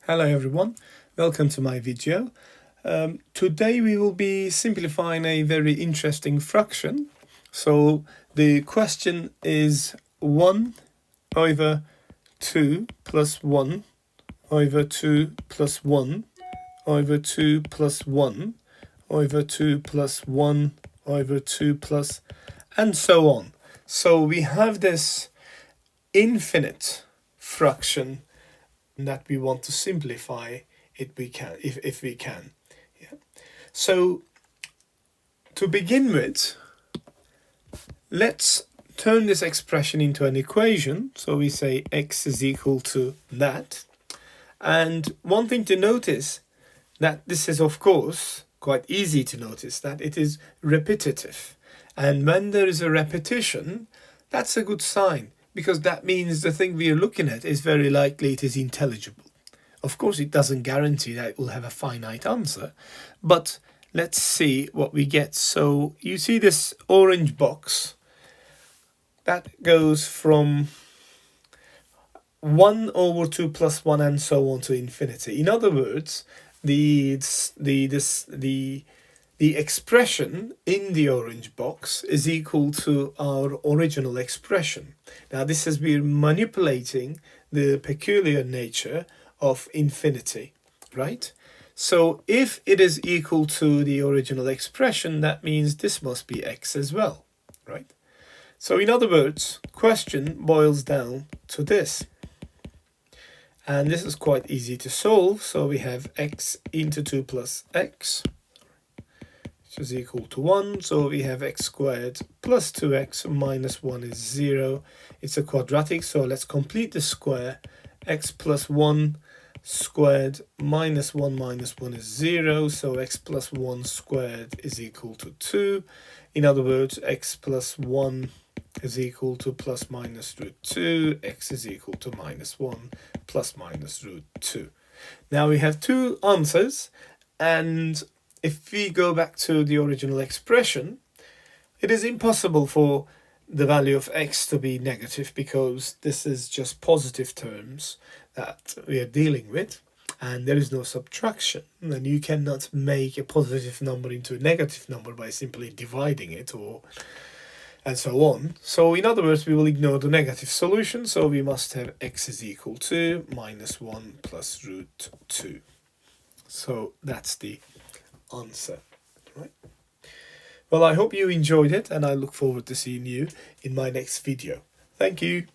Hello everyone, welcome to my video. Today we will be simplifying a very interesting fraction. So the question is 1 over 2 plus 1 over 2 plus 1 over 2 plus 1 over 2 plus 1 over 2 plus and so on. So we have this infinite fraction that we want to simplify it if we can. Yeah. So to begin with, let's turn this expression into an equation. So we say x is equal to that. And one thing to notice that this is, of course, quite easy to notice that it is repetitive. And when there is a repetition, that's a good sign, because that means the thing we are looking at is very likely it is intelligible. Of course, it doesn't guarantee that it will have a finite answer, but let's see what we get. So you see this orange box that goes from 1 over 2 plus 1 and so on to infinity. In other words, the expression in the orange box is equal to our original expression. Now this is we're manipulating the peculiar nature of infinity, right? So if it is equal to the original expression, that means this must be x as well, right? So in other words, question boils down to this. And this is quite easy to solve. So we have x into 2 plus x, which is equal to 1. So we have x squared plus 2x minus 1 is 0. It's a quadratic, so let's complete the square. X plus 1 squared minus 1 is 0. So x plus 1 squared is equal to 2. In other words, x plus 1 is equal to plus minus root 2. X is equal to minus 1 plus minus root 2. Now we have two answers, and if we go back to the original expression, it is impossible for the value of x to be negative, because this is just positive terms that we are dealing with, and there is no subtraction. And you cannot make a positive number into a negative number by simply dividing it and so on. So in other words, we will ignore the negative solution, so we must have x is equal to minus 1 plus root 2. So that's the answer, right? Well, I hope you enjoyed it, and I look forward to seeing you in my next video. Thank you.